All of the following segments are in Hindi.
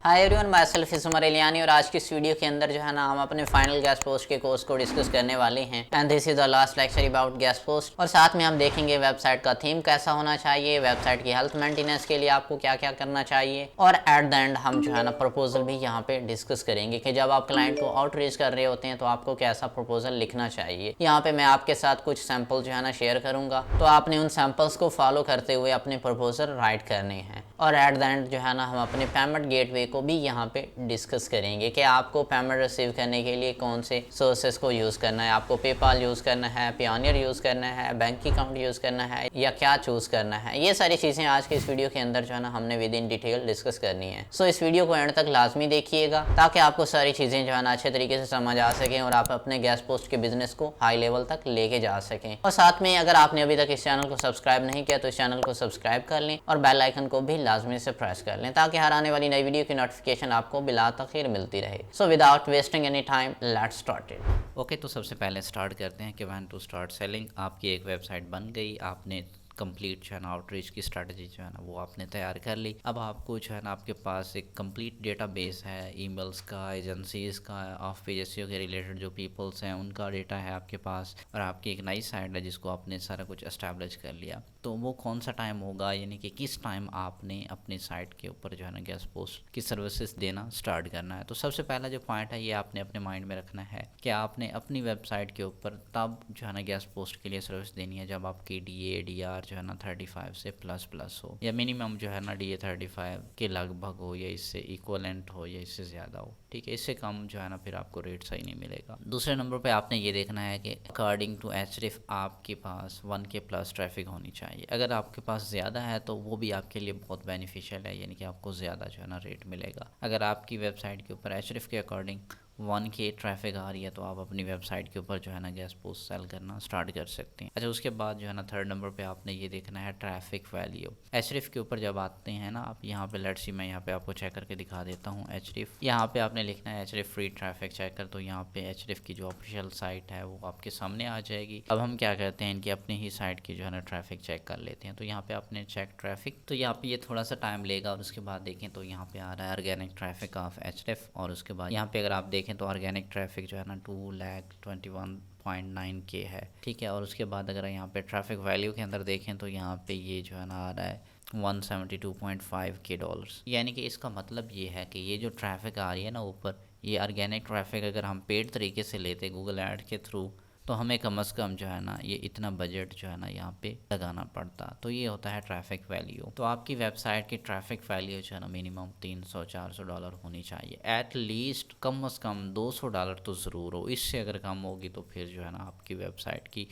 Hi everyone, myself is Umar Iliyani और आज की इस वीडियो के अंदर जो है ना हम अपने फाइनल गेस्ट पोस्ट के कोर्स को डिस्कस करने वाले हैं and this is the last lecture about guest post. और साथ में हम देखेंगे वेबसाइट का थीम कैसा होना चाहिए, वेबसाइट की हेल्थ मेंटेनेंस के लिए आपको क्या क्या करना चाहिए, और एट द एंड हम जो है ना प्रपोजल भी यहाँ पे डिस्कस करेंगे कि जब आप क्लाइंट को आउटरीच कर रहे होते हैं तो आपको कैसा प्रपोजल लिखना चाहिए। यहाँ पे मैं आपके साथ कुछ सैंपल जो है ना शेयर करूंगा, तो आपने उन सैंपल्स को फॉलो करते हुए अपने प्रपोजल राइट करने हैं। और एट द एंड जो है ना हम अपने पेमेंट गेटवे को भी यहाँ पे डिस्कस करेंगे कि आपको पेमेंट रिसीव करने के लिए कौन से सोर्सेस को यूज़ करना है, आपको पेपाल यूज़ करना है, पायोनियर यूज़ करना है, बैंक अकाउंट यूज़ करना है या क्या चूज़ करना है। ये सारी चीज़ें आज के इस वीडियो के अंदर जो है ना हमने विद इन डिटेल डिस्कस करनी है। सो इस वीडियो को एंड तक लाजमी देखिएगा ताकि आपको सारी चीज़ें जो है ना अच्छे तरीके से समझ आ सकें और आप अपने गेस्ट पोस्ट के बिजनेस को हाई लेवल तक लेके जा सकें। और साथ में अगर आपने अभी तक इस चैनल को सब्सक्राइब नहीं किया तो इस चैनल को सब्सक्राइब कर लें और बेल आइकन को भी लाजमी से प्रेस कर लें ताकि हर आने वाली नई वीडियो की नोटिफिकेशन आपको बिला तखीर मिलती रहे। So without wasting any time let's start it. Okay, तो सबसे पहले स्टार्ट करते हैं कि व्हेन टू स्टार्ट सेलिंग। आपकी एक वेबसाइट बन गई, आपने कंप्लीट जो है ना आउटरीच की स्ट्रैटेजी जो है ना वो आपने तैयार कर ली। अब आपको जो है ना आपके पास एक कंप्लीट डेटाबेस है, ईमेल्स का, एजेंसीज़ का, ऑफ पेजेसियो के रिलेटेड जो पीपल्स हैं उनका डेटा है आपके पास, और आपकी एक नई साइट है जिसको आपने सारा कुछ एस्टैब्लिश कर लिया। तो वो कौन सा टाइम होगा, यानी कि किस टाइम आपने अपनी साइट के ऊपर जो है ना गेस्ट पोस्ट की सर्विसेज देना स्टार्ट करना है। तो सबसे पहला जो पॉइंट है ये आपने अपने माइंड में रखना है कि आपने अपनी वेबसाइट के ऊपर तब जो है ना गेस्ट पोस्ट के लिए सर्विस देनी है जब आपकी DA/DR जो है ना 35 से प्लस हो, या मिनिमम जो है ना DA 35 के लगभग हो, या इससे इक्वलेंट हो, या इससे ज़्यादा हो। ठीक है, इससे कम जो है ना फिर आपको रेट सही नहीं मिलेगा। दूसरे नंबर पे आपने ये देखना है कि अकॉर्डिंग टू Ahrefs आपके पास 1K प्लस ट्रैफिक होनी चाहिए। अगर आपके पास ज़्यादा है तो वो भी आपके लिए बहुत बेनिफिशियल है, यानी कि आपको ज़्यादा जो है ना रेट मिलेगा। अगर आपकी वेबसाइट के ऊपर Ahrefs के अकॉर्डिंग 1K ट्रैफिक आ रही है तो आप अपनी वेबसाइट के ऊपर जो है ना गेस्ट पोस्ट सेल करना स्टार्ट कर सकते हैं। अच्छा, उसके बाद जो है ना थर्ड नंबर पे आपने ये देखना है ट्रैफिक वैल्यू। Ahrefs के ऊपर जब आते हैं ना आप, यहाँ पे लेट्स सी मैं यहाँ पे आपको चेक करके दिखा देता हूँ। Ahrefs यहाँ पे आपने लिखना है Ahrefs फ्री ट्रैफिक चेकर, तो यहाँ पे Ahrefs की जो ऑफिशियल साइट है वो आपके सामने आ जाएगी। अब हम क्या करते हैं, इनकी अपनी ही साइट की जो है ना ट्रैफिक चेक कर लेते हैं। तो यहाँ पे आपने चेक ट्रैफिक, तो यहाँ पे ये थोड़ा सा टाइम लेगा, और उसके बाद देखें तो यहाँ पे आ रहा है ऑर्गेनिक ट्रैफिक ऑफ Ahrefs, और उसके बाद यहाँ पे अगर आप देखें तो ऑर्गेनिक ट्रैफिक जो है ना 2,21.9K है। ठीक है, और उसके बाद अगर यहाँ पे ट्रैफिक वैल्यू के अंदर देखें तो यहाँ पे ये जो है ना आ रहा है $172.5K। यानी कि इसका मतलब ये है कि ये जो ट्रैफिक आ रही है ना ऊपर, ये ऑर्गेनिक ट्रैफिक अगर हम पेड तरीके से लेते गूगल ऐड के थ्रू तो हमें कम से कम जो है ना ये इतना बजट जो है ना यहाँ पे लगाना पड़ता। तो ये होता है ट्रैफिक वैल्यू। तो आपकी वेबसाइट की ट्रैफिक वैल्यू जो है ना मिनिमम $300-400 होनी चाहिए, एट लीस्ट कम से कम $200 तो ज़रूर हो। इससे अगर कम होगी तो फिर जो है ना आपकी वेबसाइट की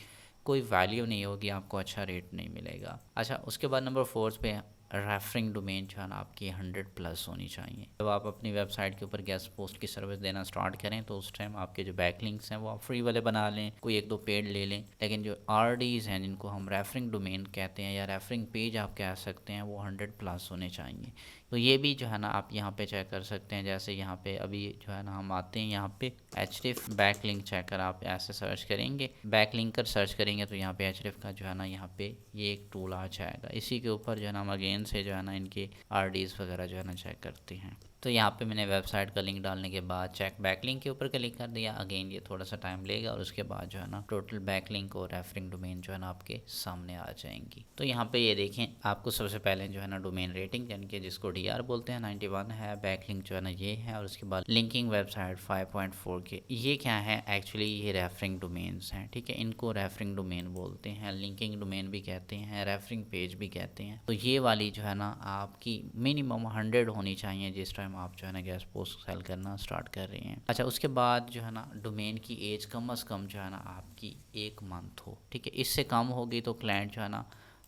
कोई वैल्यू नहीं होगी, आपको अच्छा रेट नहीं मिलेगा। अच्छा, उसके बाद नंबर 4 पे रेफरिंग डोमेन जो है ना आपकी 100 प्लस होनी चाहिए। जब आप अपनी वेबसाइट के ऊपर गेस्ट पोस्ट की सर्विस देना स्टार्ट करें तो उस टाइम आपके जो बैकलिंक्स हैं वो आप फ्री वाले बना लें, कोई एक दो पेड ले लें, लेकिन जो RDs हैं जिनको हम रेफरिंग डोमेन कहते हैं या रेफरिंग पेज आप कह सकते हैं, वो 100 प्लस होने चाहिए। तो ये भी जो है ना आप यहाँ पे चेक कर सकते हैं। जैसे यहाँ पे अभी जो है ना हम आते हैं यहाँ पे Ahrefs बैकलिंक चेकर, आप ऐसे सर्च करेंगे, बैकलिंकर सर्च करेंगे तो यहाँ पे Ahrefs का जो है ना यहाँ पे ये एक टूल आ जाएगा। इसी के ऊपर जो है ना हम अगेन से जो है ना इनके RDs वगैरह जो है ना चेक करते हैं। तो यहाँ पे मैंने वेबसाइट का लिंक डालने के बाद चेक बैकलिंक के ऊपर क्लिक कर दिया। अगेन ये थोड़ा सा टाइम लेगा, और उसके बाद जो है ना टोटल बैकलिंक और रेफरिंग डोमेन जो है ना आपके सामने आ जाएंगी। तो यहाँ पे ये देखें, आपको सबसे पहले जो है ना डोमेन रेटिंग यानी कि जिसको DR बोलते हैं 91 है, बैकलिंक जो है ना ये है, और उसके बाद लिंकिंग वेबसाइट 5.4 के। ये क्या है, एक्चुअली ये रेफरिंग डोमेन्स हैं। ठीक है, इनको रेफरिंग डोमेन बोलते हैं, लिंकिंग डोमेन भी कहते हैं, रेफरिंग पेज भी कहते हैं। तो ये वाली जो है ना आपकी मिनिमम 100 होनी चाहिए जिस टाइम आप जो है ना गेस्ट पोस्ट सेल करना स्टार्ट कर रहे हैं। अच्छा, उसके बाद जो है ना डोमेन की एज कम से कम जो है ना आपकी 1 मंथ हो। ठीक है, इससे कम होगी तो क्लाइंट जो है ना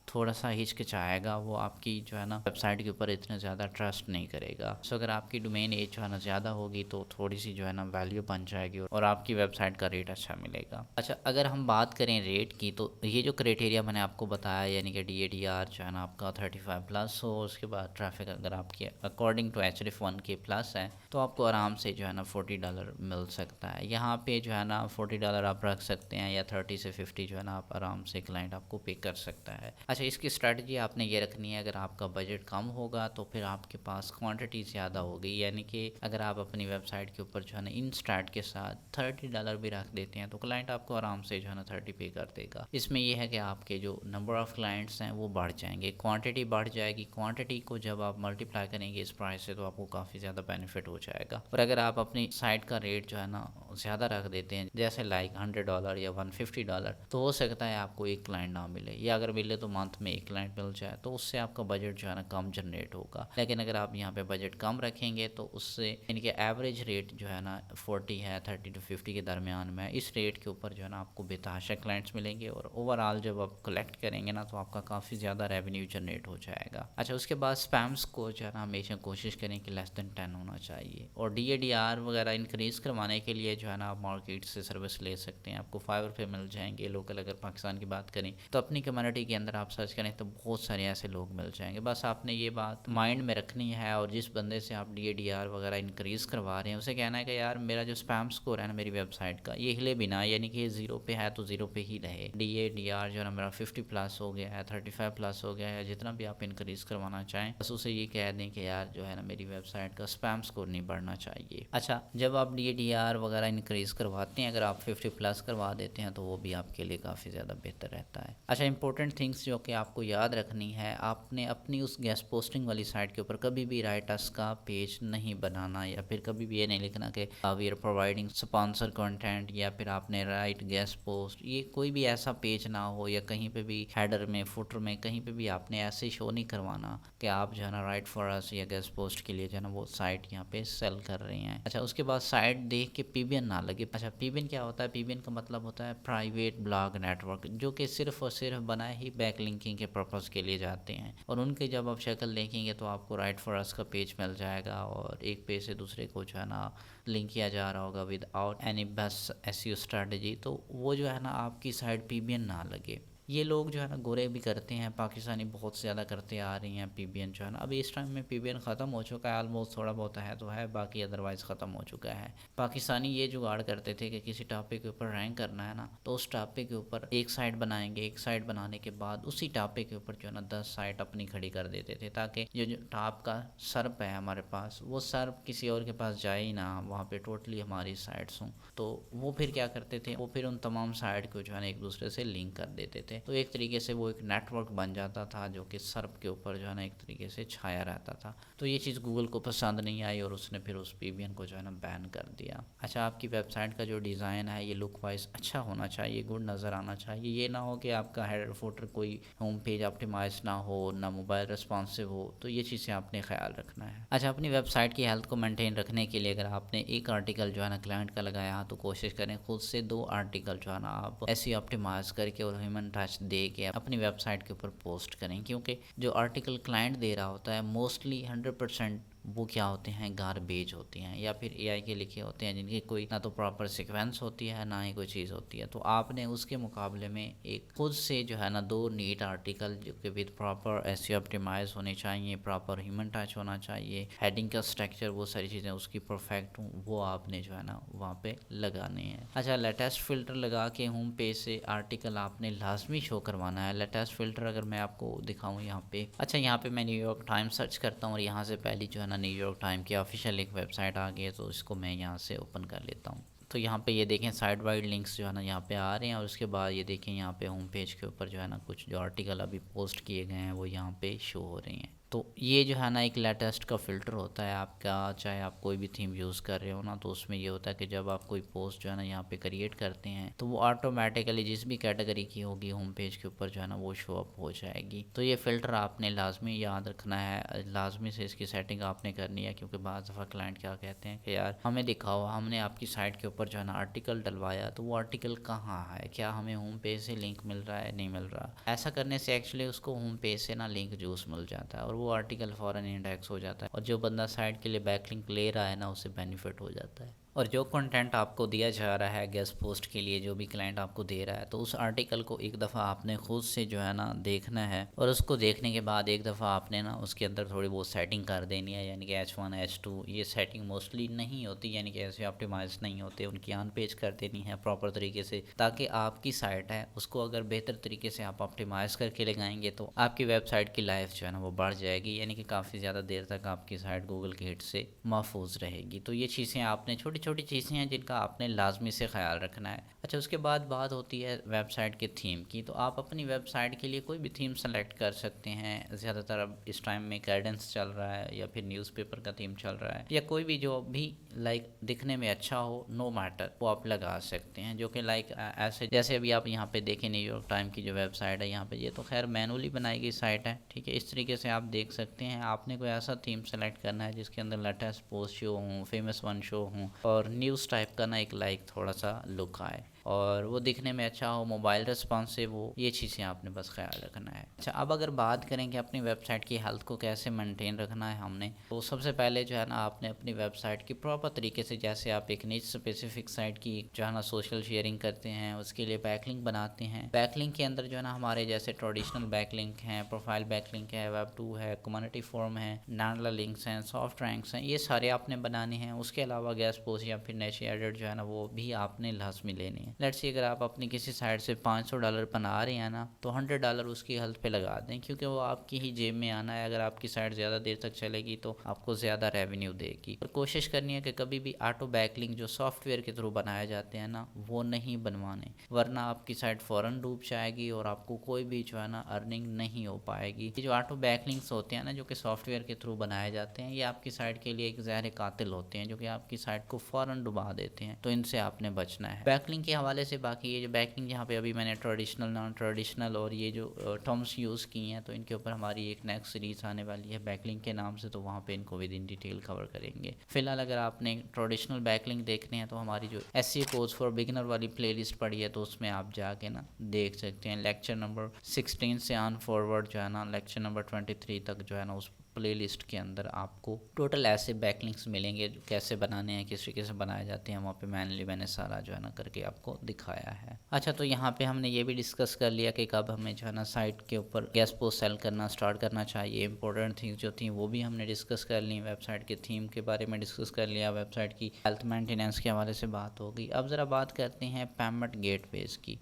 थोड़ा सा हिचकिचाएगा, वो आपकी जो है ना वेबसाइट के ऊपर इतना ज़्यादा ट्रस्ट नहीं करेगा। सो अगर आपकी डोमेन एज जो है ना ज़्यादा होगी तो थोड़ी सी जो है ना वैल्यू बन जाएगी और आपकी वेबसाइट का रेट अच्छा मिलेगा। अच्छा, अगर हम बात करें रेट की तो ये जो क्राइटेरिया मैंने आपको बताया, यानी कि DA/DR जो है ना आपका 35 प्लस हो, उसके बाद ट्रैफिक अगर आपकी according to Ahrefs 1K plus है तो आपको आराम से जो है ना $40 मिल सकता है। यहाँ पे जो है ना $40 आप रख सकते हैं, या 30 से 50 जो है ना आप आराम से क्लाइंट आपको पे कर सकता है। अच्छा, इसकी स्ट्रैटेजी आपने ये रखनी है, अगर आपका बजट कम होगा तो फिर आपके पास क्वांटिटी ज़्यादा होगी, यानी कि अगर आप अपनी वेबसाइट के ऊपर जो है ना इन स्टार्ट के साथ $30 भी रख देते हैं तो क्लाइंट आपको आराम से जो है ना 30 पे कर देगा। इसमें यह है कि आपके जो नंबर ऑफ़ क्लाइंट्स हैं वो बढ़ जाएंगे, क्वांटिटी बढ़ जाएगी। क्वांटिटी को जब आप मल्टीप्लाई करेंगे इस प्राइस से तो आपको काफ़ी ज़्यादा बेनिफिट हो जाएगा। और अगर आप अपनी साइट का रेट जो है ना ज़्यादा रख देते हैं, जैसे लाइक $100 या $150, तो हो सकता है आपको एक क्लाइंट ना मिले, या अगर मिले तो मंथ में एक क्लाइंट मिल जाए, तो उससे आपका बजट जो है ना कम जनरेट होगा। लेकिन अगर आप यहाँ पे बजट कम रखेंगे तो उससे इनके एवरेज रेट जो है ना 40 है, 30 to 50 के दरमियान में, इस रेट के ऊपर जो है ना आपको बेतहाशा क्लाइंट्स मिलेंगे और ओवरऑल जब आप कलेक्ट करेंगे ना तो आपका काफ़ी ज़्यादा रेवेन्यू जनरेट हो जाएगा। अच्छा, उसके बाद स्पैम्स को जो है ना हमेशा कोशिश करें कि लेस देन 10 होना चाहिए। और DADR वगैरह इंक्रीज़ करवाने के लिए जो है ना आप मार्केट से सर्विस ले सकते हैं, आपको Fiverr पे मिल जाएंगे लोकल। अगर पाकिस्तान की बात करें तो अपनी कम्युनिटी के अंदर आप सर्च करें तो बहुत सारे ऐसे लोग मिल जाएंगे। बस आपने ये बात माइंड में रखनी है, और जिस बंदे से आप DADR वगैरह इंक्रीज़ करवा रहे हैं उसे कहना है कि यार मेरा जो स्पैम स्कोर है ना मेरी वेबसाइट का, ये हिले बिना, यानी कि ये 0 पे है तो 0 पे ही रहे। DADR जो है ना मेरा 50+ हो गया है, 35+ हो गया है, जितना भी आप इंक्रीज़ करवाना चाहें बस उसे ये कह दें कि यार जो है ना मेरी वेबसाइट का स्पैम स्कोर नहीं बढ़ना चाहिए। अच्छा, जब आप DADR वगैरह इंक्रीज़ करवाते हैं, अगर आप 50+ करवा देते हैं तो वो भी आपके लिए काफ़ी ज़्यादा बेहतर रहता है। अच्छा, इंपॉर्टेंट थिंग्स जो कि आपको याद रखनी है, आपने अपनी उस गेस्ट पोस्टिंग वाली साइट के ऊपर कभी भी राइटर्स का पेज नहीं बनाना, या फिर कभी भी ये नहीं लिखना कि we are providing sponsor content, या फिर आपने राइट गेस्ट पोस्ट, ये कोई भी ऐसा पेज ना हो, या कहीं पे भी हेडर में, फुटर में, कहीं पे भी आपने ऐसे शो नहीं करवाना कि आप जो है ना राइट फॉर अस या गेस्ट पोस्ट के लिए जो है ना वो साइट यहाँ पे सेल कर रहे हैं। अच्छा, उसके बाद साइट देख के PBN ना लगे। अच्छा, PBN क्या होता है? PBN का मतलब होता है प्राइवेट ब्लॉग नेटवर्क, जो कि सिर्फ और सिर्फ बनाए ही बैकलिंकिंग के पर्पज़ के लिए जाते हैं। और उनके जब आप शक्ल देखेंगे तो आपको राइट फॉर अस का पेज मिल जाएगा, और एक पेज से दूसरे को जो है ना लिंक किया जा रहा होगा without any best SEO strategy, तो वो जो है ना आपकी साइट PBN ना लगे। ये लोग जो है ना गोरे भी करते हैं, पाकिस्तानी बहुत ज़्यादा करते आ रही हैं PBN जो है ना। अभी इस टाइम में PBN ख़त्म हो चुका है ऑलमोस्ट, थोड़ा बहुत है तो है, बाकी अदरवाइज़ ख़त्म हो चुका है। पाकिस्तानी ये जुगाड़ करते थे कि किसी टॉपिक के ऊपर रैंक करना है ना तो उस टॉपिक के ऊपर एक साइट बनाएंगे, एक साइट बनाने के बाद उसी टॉपिक के ऊपर जो है ना 10 साइट अपनी खड़ी कर देते थे, ताकि जो टॉप का सर्प है हमारे पास, वो सर्प किसी और के पास जाए ही ना, वहाँ पे टोटली हमारी साइट्स हों। तो वो फिर क्या करते थे, वो फिर उन तमाम साइट को जो है ना एक दूसरे से लिंक कर देते थे। तो एक तरीके से वो एक नेटवर्क बन जाता था जो कि सर्प के ऊपर जो है ना एक तरीके से छाया रहता था। तो ये चीज़ गूगल को पसंद नहीं आई और उसने फिर उस PBN को जो है ना बैन कर दिया। अच्छा, आपकी वेबसाइट का जो डिज़ाइन है ये लुक वाइज अच्छा होना चाहिए, गुड नज़र आना चाहिए। ये ना हो कि आपका हेडर फुटर कोई होम पेज ऑप्टिमाइज ना हो, ना मोबाइल रिस्पॉन्सिव हो, तो ये चीज़ें आपने ख्याल रखना है। अच्छा, अपनी वेबसाइट की हेल्थ को मेंटेन रखने के लिए अगर आपने एक आर्टिकल जो है ना क्लाइंट का लगाया तो कोशिश करें खुद से 2 आर्टिकल जो है ना आप ऐसे ऑप्टिमाइज करके और ह्यूमन टच दे के अपनी वेबसाइट के ऊपर पोस्ट करें, क्योंकि जो आर्टिकल क्लाइंट दे रहा होता है मोस्टली 100% वो क्या होते हैं, गारबेज होते हैं, या फिर AI के लिखे होते हैं जिनकी कोई ना तो प्रॉपर सीक्वेंस होती है ना ही कोई चीज़ होती है। तो आपने उसके मुकाबले में एक खुद से जो है ना 2 नीट आर्टिकल जो कि विद प्रॉपर SEO ऑप्टिमाइज होने चाहिए, प्रॉपर ह्यूमन टच होना चाहिए, हेडिंग का स्ट्रक्चर, वो सारी चीज़ें उसकी परफेक्ट हूँ, वो आपने जो है ना वहाँ पे लगाने हैं। अच्छा, लेटेस्ट फ़िल्टर लगा के होम पेज से आर्टिकल आपने लाजमी शो करवाना है। लेटेस्ट फ़िल्टर अगर मैं आपको दिखाऊँ यहाँ पे, अच्छा यहाँ पे मैं न्यूयॉर्क टाइम्स सर्च करता हूँ और यहाँ से पहली जो है ना न्यूयॉर्क टाइम की ऑफिशियल एक वेबसाइट आ गई है, तो इसको मैं यहाँ से ओपन कर लेता हूँ। तो यहाँ पे ये देखें साइड वाइड लिंक्स जो है ना यहाँ पे आ रहे हैं, और उसके बाद ये देखें यहाँ पे होम पेज के ऊपर जो है ना कुछ जो आर्टिकल अभी पोस्ट किए गए हैं वो यहाँ पे शो हो रही हैं। तो ये जो है ना एक लेटेस्ट का फ़िल्टर होता है आपका, चाहे आप कोई भी थीम यूज़ कर रहे हो ना, तो उसमें ये होता है कि जब आप कोई पोस्ट जो है ना यहाँ पे क्रिएट करते हैं तो वो ऑटोमेटिकली जिस भी कैटेगरी की होगी होम पेज के ऊपर जो है ना वो शो अप हो जाएगी। तो ये फ़िल्टर आपने लाजमी याद रखना है, लाजमी से इसकी सेटिंग आपने करनी है, क्योंकि बाज़ दफ़ा क्लाइंट क्या कहते हैं कि यार हमें दिखाओ, हमने आपकी साइट के ऊपर जो है ना आर्टिकल डलवाया तो वो आर्टिकल कहाँ है, क्या हमें होम पेज से लिंक मिल रहा है, नहीं मिल रहा। ऐसा करने से एक्चुअली उसको होम पेज से ना लिंक जूस मिल जाता है और वो आर्टिकल फ़ौरन इंडेक्स हो जाता है, और जो बंदा साइट के लिए बैकलिंक ले रहा है ना उसे बेनिफिट हो जाता है। और जो कंटेंट आपको दिया जा रहा है गेस्ट पोस्ट के लिए, जो भी क्लाइंट आपको दे रहा है, तो उस आर्टिकल को एक दफ़ा आपने खुद से जो है ना देखना है, और उसको देखने के बाद एक दफ़ा आपने ना उसके अंदर थोड़ी बहुत सेटिंग कर देनी है, यानी कि H1 H2 ये सेटिंग मोस्टली नहीं होती, यानी कि ऐसे ऑप्टिमाइज नहीं होते, उनकी ऑन पेज कर देनी है प्रॉपर तरीके से, ताकि आपकी साइट है उसको अगर बेहतर तरीके से आप ऑप्टिमाइज करके लगाएंगे तो आपकी वेबसाइट की लाइफ जो है ना वो बढ़ जाएगी, यानी कि काफ़ी ज़्यादा देर तक आपकी साइट गूगल के हिट से महफूज रहेगी। तो ये चीज़ें आपने, छोटी छोटी चीज़ें हैं जिनका आपने लाजमी से ख्याल रखना है। अच्छा, उसके बाद बात होती है वेबसाइट के थीम की। तो आप अपनी वेबसाइट के लिए कोई भी थीम सेलेक्ट कर सकते हैं। ज़्यादातर अब इस टाइम में कैडेंस चल रहा है, या फिर न्यूज़पेपर का थीम चल रहा है, या कोई भी जो भी लाइक दिखने में अच्छा हो, नो मैटर, वो आप लगा सकते हैं। जो कि लाइक ऐसे जैसे अभी आप यहाँ पे देखें न्यूयॉर्क टाइम की जो वेबसाइट है, यहाँ पे ये तो खैर मैनुअली बनाई गई साइट है, ठीक है। इस तरीके से आप देख सकते हैं। आपने कोई ऐसा थीम सेलेक्ट करना है जिसके अंदर लेटेस्ट पोस्ट शो हों, फेमस वन शो हों, और न्यूज़ टाइप का ना एक लाइक थोड़ा सा लुक आए, और वो दिखने में अच्छा हो, मोबाइल रिस्पॉन्सिव हो, ये चीज़ें आपने बस ख्याल रखना है। अच्छा, अब अगर बात करें कि अपनी वेबसाइट की हेल्थ को कैसे मेंटेन रखना है हमने, तो सबसे पहले जो है ना आपने अपनी वेबसाइट की प्रॉपर तरीके से, जैसे आप एक निच स्पेसिफिक साइट की जो है ना सोशल शेयरिंग करते हैं, उसके लिए बैकलिंक बनाते हैं। बैकलिंक के अंदर जो है ना हमारे जैसे ट्रेडिशनल बैकलिंक हैं, प्रोफाइल बैकलिंक है, वेब2 है, कम्युनिटी फॉर्म है, नानला लिंक्स हैं, सॉफ्ट रैंक्स हैं, ये सारे आपने बनाने हैं। उसके अलावा गेस्ट पोस्ट या फिर निश एडिट जो है ना वो भी आपने लाजमी लेने हैं। लेट्स सी अगर आप अपनी किसी साइट से $500 बना रहे हैं ना, तो $100 उसकी हेल्थ पे लगा दें, क्योंकि वो आपकी ही जेब में आना है। अगर आपकी साइट ज़्यादा देर तक चलेगी तो आपको ज़्यादा रेवेन्यू देगी। और कोशिश करनी है कि कभी भी ऑटो बैकलिंक जो सॉफ्टवेयर के थ्रू बनाए जाते हैं ना, वो नहीं बनवाने, वरना आपकी साइट फ़ौरन डूब जाएगी और आपको कोई भी जो है ना अर्निंग नहीं हो पाएगी। ये जो ऑटो बैकलिंक्स होते हैं ना, जो कि सॉफ्टवेयर के थ्रू बनाए जाते हैं, ये आपकी साइट के लिए एक ज़हर कातिल होते हैं, जो कि आपकी साइट को फ़ौरन डुबा देते हैं। तो इनसे आपने बचना है। बैकलिंक के हवाले से बाकी ये जो बैकलिंक यहाँ पे अभी मैंने ट्रेडिशनल, नॉन ट्रेडिशनल और ये जो टर्म्स यूज़ की हैं, तो इनके ऊपर हमारी एक नेक्स्ट सीरीज़ आने वाली है बैकलिंक के नाम से, तो वहाँ पे इनको विद इन डिटेल कवर करेंगे। फिलहाल अगर आपने ट्रेडिशनल बैकलिंक देखने हैं तो हमारी जो SEO कोर्स फॉर बिगिनर वाली प्लेलिस्ट पड़ी है, तो उसमें आप जाके ना देख सकते हैं। लेक्चर नंबर 16 से ऑन फॉरवर्ड जो है ना लेक्चर नंबर 23 तक जो है ना उस प्लेलिस्ट के अंदर आपको टोटल ऐसे बैकलिंक्स मिलेंगे जो कैसे बनाने हैं, किस तरीके से बनाए जाते हैं, वहाँ पे मैंने सारा जो है ना करके आपको दिखाया है। अच्छा, तो यहाँ पे हमने ये भी डिस्कस कर लिया कि कब हमें जो है ना साइट के ऊपर गेस्ट पोस्ट सेल करना स्टार्ट करना चाहिए। इंपॉर्टेंट थिंग्स जो थी वो भी हमने डिस्कस कर ली। वेबसाइट के थीम के बारे में डिस्कस कर लिया, वेबसाइट की हेल्थ मेंटेनेंस के हवाले से बात हो गई। अब ज़रा बात करते हैं पेमेंट गेटवेज़ की,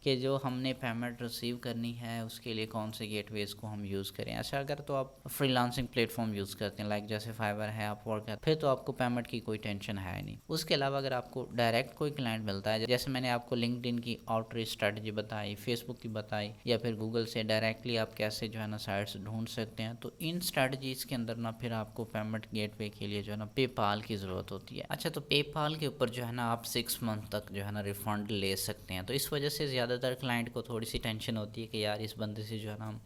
कि जो हमने पेमेंट रिसीव करनी है उसके लिए कौन से गेटवेज़ को हम यूज़ करें। अच्छा, अगर तो आप फ्रीलांसिंग प्लेटफॉर्म यूज़ करते हैं, लाइक जैसे फाइवर है, अपवर्क है, फिर तो आपको पेमेंट की कोई टेंशन है नहीं। उसके अलावा अगर आपको डायरेक्ट कोई क्लाइंट मिलता है, जैसे मैंने आपको लिंक्डइन की आउटरीच स्ट्रैटेजी बताई, फेसबुक की बताई, या फिर गूगल से डायरेक्टली आप कैसे जो है ना साइट्स ढूंढ सकते हैं, तो इन स्ट्रैटेजीज़ के अंदर ना फिर आपको पेमेंट गेटवे के लिए जो है ना पेपाल की ज़रूरत होती है। अच्छा, तो पेपाल के ऊपर जो है ना आप 6 मंथ तक जो है ना रिफ़ंड ले सकते हैं। तो इस वजह से ज़्यादातर क्लाइंट को थोड़ी सी टेंशन होती है कि यार इस बंदे से जो है ना हम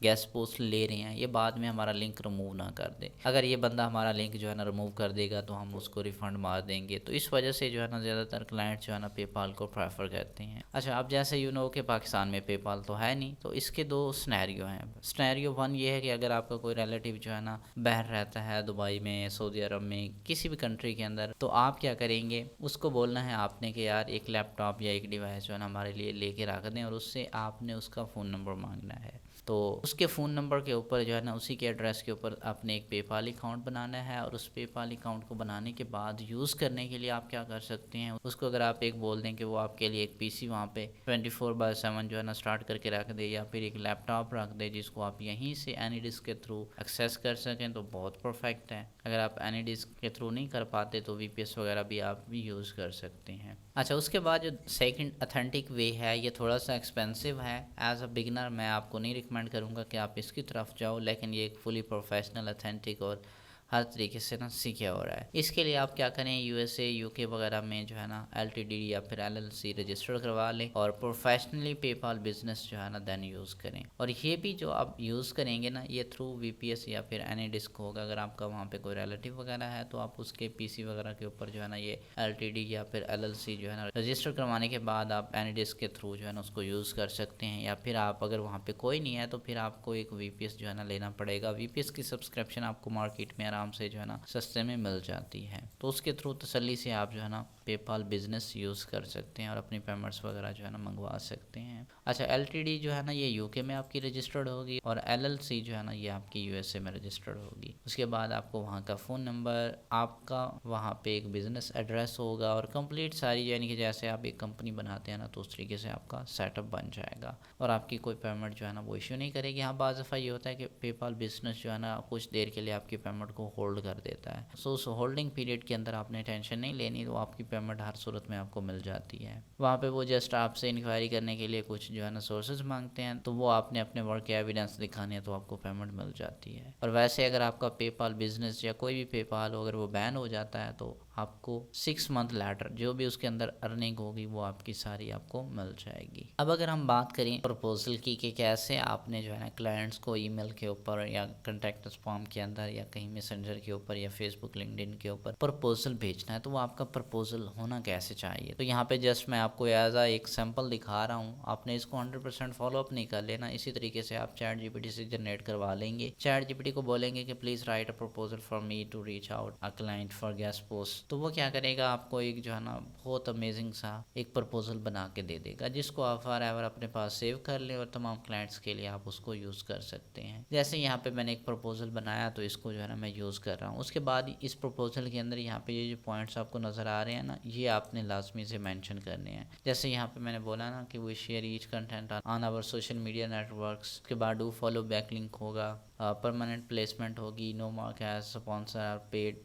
गेस्ट पोस्ट ले रहे हैं, ये बाद में हमारा लिंक रिमूव ना कर दे। अगर ये बंदा हमारा लिंक जो है ना रिमूव कर देगा तो हम उसको रिफ़ंड मार देंगे। तो इस वजह से जो है ना ज़्यादातर क्लाइंट जो है ना पेपाल को प्रेफर करते हैं। अच्छा, अब जैसे कि पाकिस्तान में पेपाल तो है नहीं, तो इसके 2 सिनेरियो हैं। सिनेरियो 1 ये है कि अगर आपका कोई रिलेटिव जो है ना बाहर रहता है, दुबई में, सऊदी अरब में, किसी भी कंट्री के अंदर, तो आप क्या करेंगे, उसको बोलना है आपने कि यार एक लैपटॉप या एक डिवाइस जो है ना हमारे लिए लेके रख दें, और उससे आपने उसका फ़ोन नंबर मांगना है। तो उसके फ़ोन नंबर के ऊपर जो है ना उसी के एड्रेस के ऊपर आपने एक पेपाल अकाउंट बनाना है, और उस पेपाल अकाउंट को बनाने के बाद यूज़ करने के लिए आप क्या कर सकते हैं, उसको अगर आप एक बोल दें कि वो आपके लिए एक PC वहाँ पे 24/7 जो है ना स्टार्ट करके रख दे, या फिर एक लैपटॉप रख दे जिसको आप यहीं से एनी डिस्क के थ्रू एक्सेस कर सकें, तो बहुत परफेक्ट है। अगर आप एनी डिस्क के थ्रू नहीं कर पाते तो VPS वगैरह भी आप भी यूज़ कर सकते हैं। अच्छा, उसके बाद जो सेकंड ऑथेंटिक वे है, ये थोड़ा सा एक्सपेंसिव है। एज अ बिगनर मैं आपको नहीं रिकमेंड करूँगा कि आप इसकी तरफ जाओ, लेकिन ये एक फुली प्रोफेशनल, ऑथेंटिक और हर तरीके से ना सिक्योर है। इसके लिए आप क्या करें, USA UK वगैरह में जो है ना LTD या फिर LLC रजिस्टर करवा लें, और प्रोफेशनली पेपाल बिजनेस जो है ना देन यूज़ करें। और ये भी जो आप यूज़ करेंगे ना, ये थ्रू VPS या फिर एनी डिस्क होगा। अगर आपका वहाँ पे कोई रिलेटिव वगैरह है तो आप उसके PC वगैरह के ऊपर जो है ना ये LTD या फिर LLC जो है ना रजिस्टर करवाने के बाद आप एनी डिस्क के थ्रू जो है ना उसको यूज़ कर सकते हैं। या फिर आप अगर वहाँ पे कोई नहीं है तो फिर आपको एक VPS जो है ना लेना पड़ेगा। VPS की सब्सक्रिप्शन आपको मार्केट में आराम आराम से जो है ना सस्ते में मिल जाती है। तो उसके थ्रू तसल्ली से आप जो है ना पेपाल बिजनेस यूज़ कर सकते हैं और अपनी पेमेंट्स वगैरह जो है ना मंगवा सकते हैं। अच्छा, एलटीडी जो है ना ये यूके में आपकी रजिस्टर्ड होगी और एलएलसी जो है ना ये आपकी यूएसए में रजिस्टर्ड होगी। उसके बाद आपको वहाँ का फ़ोन नंबर, आपका वहाँ पे एक बिज़नेस एड्रेस होगा और कंप्लीट सारी, यानी कि जैसे आप एक कंपनी बनाते हैं ना तो उस तरीके से आपका सेटअप बन जाएगा और आपकी कोई पेमेंट जो है ना वो इश्यू नहीं करेगी। हाँ, बाज़ दफ़ा ये होता है कि पेपाल बिजनेस जो है ना कुछ देर के लिए आपकी पेमेंट को होल्ड कर देता है। सो उस होल्डिंग पीरियड के अंदर आपने टेंशन नहीं लेनी, तो आपकी पेमेंट हर सूरत में आपको मिल जाती है। वहाँ पे वो जस्ट आपसे इंक्वायरी करने के लिए कुछ जो है ना सोर्सेज मांगते हैं, तो वो आपने अपने वर्क के एविडेंस दिखाने हैं तो आपको पेमेंट मिल जाती है। और वैसे अगर आपका पेपाल बिजनेस या कोई भी पेपाल हो अगर वो बैन हो जाता है तो आपको 6 मंथ लेटर जो भी उसके अंदर अर्निंग होगी वो आपकी सारी आपको मिल जाएगी। अब अगर हम बात करें प्रपोजल की कि कैसे आपने जो है ना क्लाइंट्स को ईमेल के ऊपर या कॉन्टैक्ट फॉर्म के अंदर या कहीं मैसेंजर के ऊपर या फेसबुक लिंक्डइन के ऊपर प्रपोजल भेजना है, तो वो आपका प्रपोजल होना कैसे चाहिए। तो यहाँ पे जस्ट मैं आपको एज आ एक सैम्पल दिखा रहा हूँ, आपने इसको 100% फॉलो अप नहीं कर लेना। इसी तरीके से आप चैट जीपीटी से जनरेट करवा लेंगे। चैट जीपीटी को बोलेंगे कि please write a proposal for me to reach out a client for guest post, तो वो क्या करेगा, आपको एक जो है ना बहुत अमेजिंग सा एक प्रपोजल बना के दे देगा, जिसको आप फॉर एवर अपने पास सेव कर लें और तमाम क्लाइंट्स के लिए आप उसको यूज़ कर सकते हैं। जैसे यहाँ पे मैंने एक प्रपोजल बनाया तो इसको जो है ना मैं यूज़ कर रहा हूँ। उसके बाद इस प्रपोजल के अंदर यहाँ पे ये जो पॉइंट्स आपको नज़र आ रहे हैं ना, ये आपने लाजमी से मेंशन करने हैं। जैसे यहाँ पे मैंने बोला ना कि we share each content on our social media networks, उसके बाद डू फॉलो बैक लिंक होगा, परमानेंट प्लेसमेंट होगी, no mark as sponsor paid,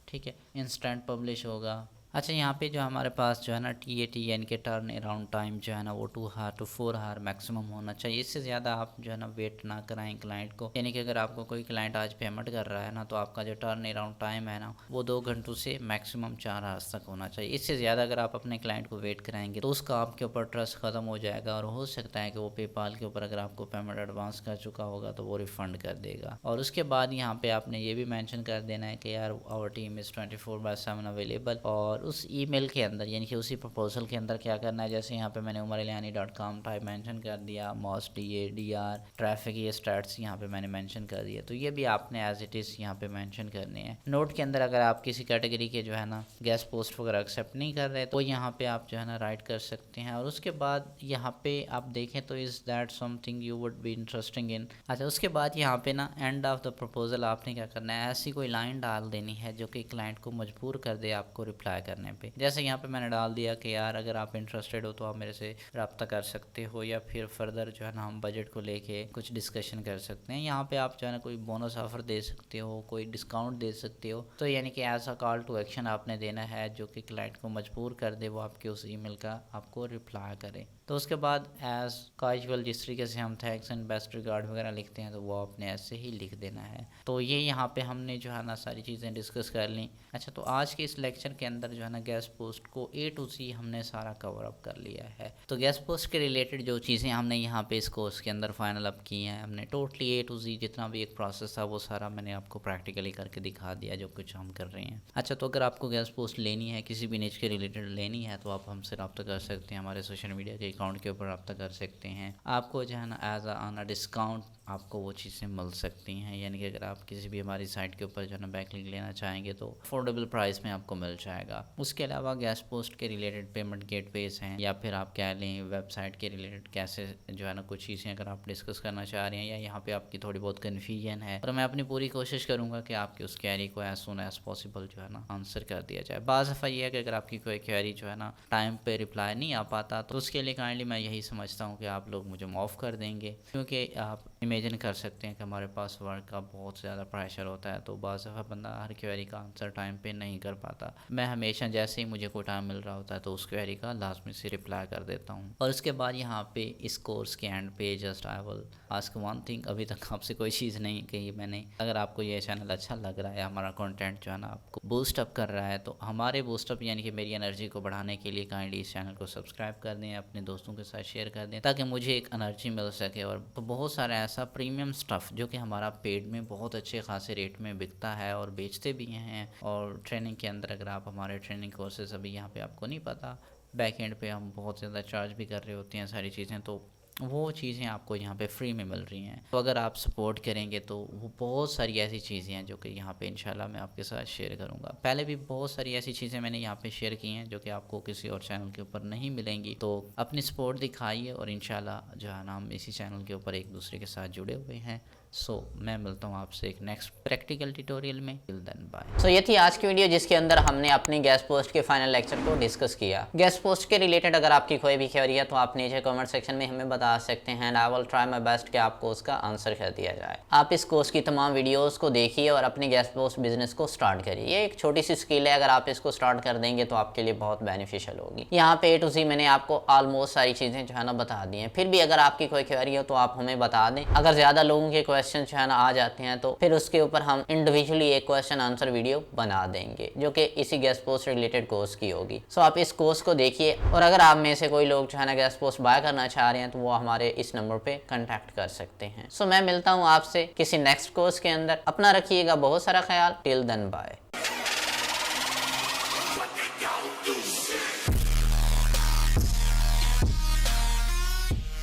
ठीक है, इंस्टेंट पब्लिश होगा। अच्छा, यहाँ पे जो हमारे पास जो है ना TAT यानी कि टर्न अराउंड टाइम जो है ना वो 2 आवर to 4 आवर मैक्सिमम होना चाहिए। इससे ज़्यादा आप जो है ना वेट ना कराएं क्लाइंट को, यानी कि अगर आपको कोई क्लाइंट आज पेमेंट कर रहा है ना तो आपका जो टर्न अराउंड टाइम है ना वो 2 घंटों से मैक्सिमम 4 आवर्स तक होना चाहिए। इससे ज़्यादा अगर आप अपने क्लाइंट को वेट कराएंगे तो उसका आपके ऊपर ट्रस्ट ख़त्म हो जाएगा और हो सकता है कि वो पेपाल के ऊपर अगर आपको पेमेंट एडवांस कर चुका होगा तो वो रिफ़ंड कर देगा। और उसके बाद यहाँ पे आपने ये भी मेंशन कर देना है कि यार आवर टीम इज़ 24/7 अवेलेबल, और उस ईमेल के अंदर यानी कि उसी प्रपोजल के अंदर क्या करना है, जैसे यहाँ पे मैंने umareliani.com टाइप मेंशन कर दिया, मॉस DADR ट्रैफिक ये स्टार्ट्स यहाँ पे मैंने मेंशन कर दिया, तो ये भी आपने एज इट इज़ यहाँ पे मेंशन करने हैं। नोट के अंदर अगर आप किसी कैटेगरी के जो है ना गेस्ट पोस्ट वगैरह एक्सेप्ट नहीं कर रहे तो यहाँ पे आप जो है ना राइट कर सकते हैं। और उसके बाद यहाँ पे आप देखें तो is that something you would be interesting in. अच्छा, उसके बाद यहाँ पे ना एंड ऑफ द प्रपोजल आपने क्या करना है, ऐसी कोई लाइन डाल देनी है जो कि क्लाइंट को मजबूर कर दे आपको रिप्लाई करने पे। जैसे यहाँ पे मैंने डाल दिया कि यार अगर आप इंटरेस्टेड हो तो आप मेरे से रब्ता कर सकते हो, या फिर फर्दर जो है ना हम बजट को लेके कुछ डिस्कशन कर सकते हैं। यहाँ पे आप जो है ना कोई बोनस ऑफर दे सकते हो, कोई डिस्काउंट दे सकते हो। तो यानी कि ऐसा कॉल टू एक्शन आपने देना है जो कि क्लाइंट को मजबूर कर दे वो आपके उस ईमेल का आपको रिप्लाई करे। तो उसके बाद एज कैजुअल जिस तरीके से हम थैंक्स एंड बेस्ट रिगार्ड वगैरह लिखते हैं तो वो आपने ऐसे ही लिख देना है। तो ये यहाँ पे हमने जो है ना सारी चीज़ें डिस्कस कर ली। अच्छा, तो आज के इस लेक्चर के अंदर जो है ना गेस्ट पोस्ट को A to Z हमने सारा कवर अप कर लिया है। तो गेस्ट पोस्ट के रिलेटेड जो चीज़ें हमने यहाँ पे इस कोर्स के अंदर फाइनल अप की हैं, हमने टोटली A to Z जितना भी एक प्रोसेस था वो सारा मैंने आपको प्रैक्टिकली करके दिखा दिया जो कुछ हम कर रहे हैं। अच्छा, तो अगर आपको गेस्ट पोस्ट लेनी है, किसी भी निच के रिलेटेड लेनी है, तो आप हमसे रब्ता कर सकते हैं, हमारे सोशल मीडिया के अकाउंट के ऊपर रब्ता कर सकते हैं। आपको जो है ना एज ऑन अ डिस्काउंट आपको वो चीज़ें मिल सकती हैं, यानी कि अगर आप किसी भी हमारी साइट के ऊपर जो है ना बैकलिंक लेना चाहेंगे तो अफोर्डेबल प्राइस में आपको मिल जाएगा। उसके अलावा गेस्ट पोस्ट के रिलेटेड पेमेंट गेटवेज हैं, या फिर आप कह लें वेबसाइट के रिलेटेड कैसे जो है ना कुछ चीज़ें अगर आप डिस्कस करना चाह रहे हैं या यहाँ पे आपकी थोड़ी बहुत कन्फ्यूजन है, तो मैं अपनी पूरी कोशिश करूँगा कि आपकी उस क्वेरी को एज सुन एज पॉसिबल जो है ना आंसर कर दिया जाए। बाज़ दफ़ा ये है कि अगर आपकी कोई क्वेरी जो है ना टाइम पे रिप्लाई नहीं आ पाता तो उसके लिए काइंडली मैं यही समझता हूँ कि आप लोग मुझे माफ़ कर देंगे, क्योंकि आप इमेजिन कर सकते हैं कि हमारे पास वर्क का बहुत ज़्यादा प्रेशर होता है, तो बाज़ दफ़ा बंदा हर क्वेरी का आंसर टाइम पे नहीं कर पाता। मैं हमेशा जैसे ही मुझे कोई टाइम मिल रहा होता है तो उस क्वेरी का लाजमी से रिप्लाई कर देता हूँ। और उसके बाद यहाँ पे इस कोर्स के एंड पे just I will ask one thing, अभी तक आपसे कोई चीज़ नहीं कही मैंने। अगर आपको ये चैनल अच्छा लग रहा है, हमारा कंटेंट जो है ना आपको बूस्ट अप कर रहा है, तो हमारे बूस्ट अप यानी कि मेरी एनर्जी को बढ़ाने के लिए काइंडली इस चैनल को सब्सक्राइब कर दें, अपने दोस्तों के साथ शेयर कर दें, ताकि मुझे एक एनर्जी मिल सके। और बहुत सारा ऐसा प्रीमियम स्टफ़ जो कि हमारा पेड में बहुत अच्छे खासे रेट में बिकता है और बेचते भी हैं। और ट्रेनिंग के अंदर अगर आप हमारे ट्रेनिंग कोर्सेज अभी यहाँ पे आपको नहीं पता, बैक एंड पे हम बहुत ज़्यादा चार्ज भी कर रहे होते हैं सारी चीज़ें, तो वो चीज़ें आपको यहाँ पे फ्री में मिल रही हैं। तो अगर आप सपोर्ट करेंगे तो वो बहुत सारी ऐसी चीज़ें हैं जो कि यहाँ पे इंशाल्लाह मैं आपके साथ शेयर करूँगा। पहले भी बहुत सारी ऐसी चीज़ें मैंने यहाँ पे शेयर की हैं जो कि आपको किसी और चैनल के ऊपर नहीं मिलेंगी। तो अपनी सपोर्ट दिखाइए और इंशाल्लाह जो है ना हम इसी चैनल के ऊपर एक दूसरे के साथ जुड़े हुए हैं। सो मैं मिलता हूँ आपसे एक नेक्स्ट प्रैक्टिकल ट्यूटोरियल में। Till then bye. सो ये थी आज की वीडियो जिसके अंदर हमने अपनी गेस्ट पोस्ट के फाइनल लेक्चर को डिस्कस किया। गेस्ट पोस्ट के रिलेटेड अगर आपकी कोई भी क्वेरी है तो आप नीचे कमेंट सेक्शन में हमें बता सकते हैं and I will try my best कि आपको उसका आंसर कर दिया जाए। आप इस कोर्स की तमाम वीडियोस को देखिए और अपनी गेस्ट पोस्ट बिजनेस को स्टार्ट करिए। ये एक छोटी सी स्किल है, अगर आप इसको स्टार्ट कर देंगे तो आपके लिए बहुत बेनिफिशियल होगी। यहाँ पे A to Z मैंने आपको ऑलमोस्ट सारी चीजें जो है ना बता दी हैं। फिर भी अगर आपकी कोई क्वेरी हो तो आप हमें बता दें। अगर ज्यादा लोगों के क्वेश्चन जो है ना आ जाते हैं तो फिर उसके ऊपर हम इंडिविजुअली एक क्वेश्चन आंसर वीडियो बना देंगे जो कि इसी गेस्ट पोस्ट रिलेटेड कोर्स की होगी। सो आप इस कोर्स को देखिए और अगर आप में से कोई लोग जो है ना गेस्ट पोस्ट बाय करना चाह रहे हैं तो वो हमारे इस नंबर पे कांटेक्ट कर सकते हैं। सो मैं मिलता हूँ आपसे किसी नेक्स्ट कोर्स के अंदर। अपना रखिएगा बहुत सारा ख्याल। Till then bye.